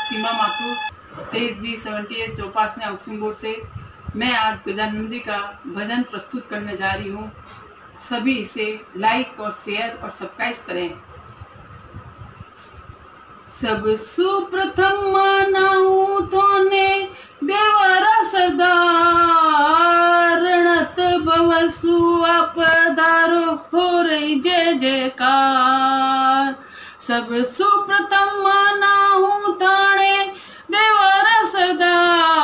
सीमा Mathur 23B78 चौपासने housing board से मैं आज गजानंद जी का भजन प्रस्तुत करने जा रही हूँ। सभी इसे लाइक और शेयर और सब्सक्राइब करें। सब सुप्रथम मनाऊं तोने देवरा सरदार, रणत भवसु आपदारो हो रही जय जयकार। सब सुप्रथम मनाऊं ताणे देवरा सरदार,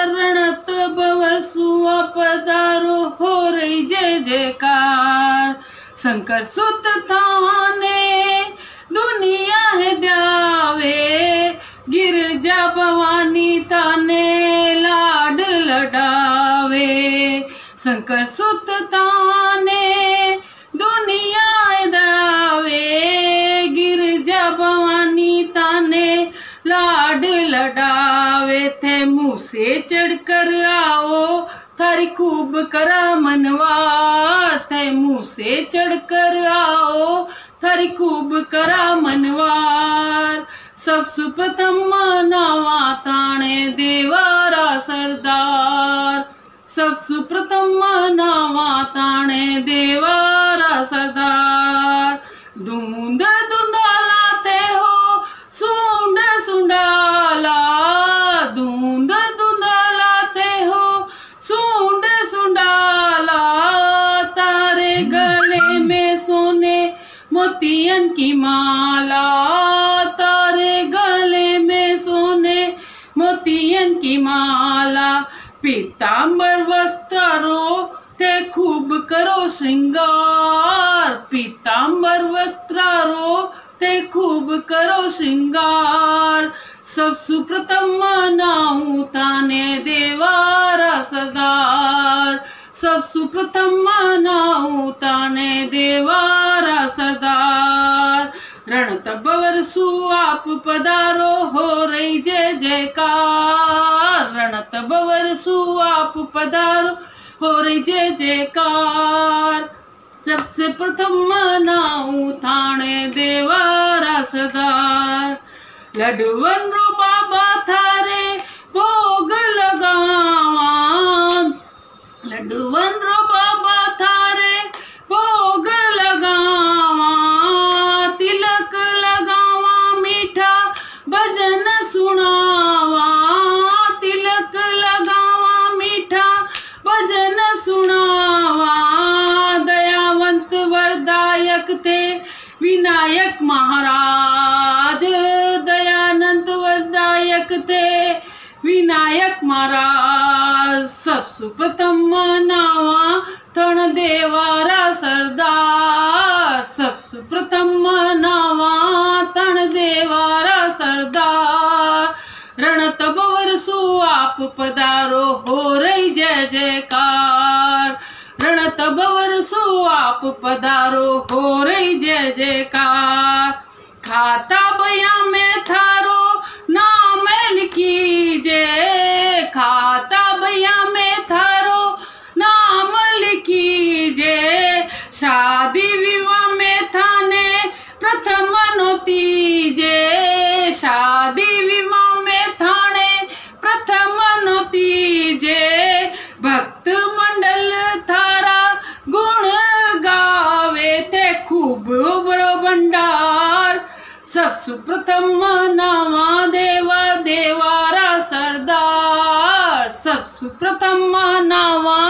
रणत भवसु आपदारो हो रही जय जयकार। शंकर सुत थाने दुनिया है द्यावे, गिरजा भवानी ताने लाड लडावे। शंकर सुत ताने दुनिया है द्यावे, गिरजा भवानी ताने लाड लडावे। थे मुँह से चढ़कर आओ थारी खूब करा मनवार, थे मुँह से चढ़कर आओ थारी खूब करा मनवार। सब सुप्रथम मनावा ताणे देवारा सरदार, सब सुप्रथम मनावा ताणे देवारा सरदार। धुंध धुंधाला ते हो सूंड सुंडाला, धुंध धुंधाला ते हो सूंड सुंडाला। तारे गले में सोने मोतियन की माला, तारे गले में सोने मोतियन की माला। पीतांबर वस्त्रो ते खूब करो श्रृंगार, पीतांबर वस्त्रो ते खूब करो श्रृंगार। सब सुप्रथम मनाऊं ताने देवारा सरदार, सब सुप्रथम मनाऊं ताने देवारा सरदार। रणत भवरसु आप पधारो हो रही जय जयकार, रणत भवरसु आप पधारो हो रही जय जयकार। सबसे प्रथम मनाऊं थाने देवारा सरदार। लडवन रो बाबा थारे भोग लगावा, लडवन रो बाबा थारे भोग लगावा। तिलक लगावा मीठा भजन सुनावा, तिलक लगावा मीठा भजन सुनावा। दयावंत वरदायक थे विनायक महाराज, दयानंद वरदायक थे विनायक महाराज। सब सुप्रथम मनावा थण देवारा सरदार, सब सुप्रथम मनावा थण देवारा सरदार। रणत भवरसु आप पधारो हो रही जय जयकार, रणत भवरसु आप पधारो हो रही जय जयकार। खाता बया में थारो नाम लिखीजे, खाता बया में थारो नाम लिखीजे। शादी विवाह में थाने प्रथम नोतीजे, शादी विवाह में थाने प्रथम नोतीजे। भक्त मंडल थारा गुण गावे थे खूब बरो भंडार। सब सुप्रथम मनावा देवा देवारा सरदार, सब सुप्रथम मनावा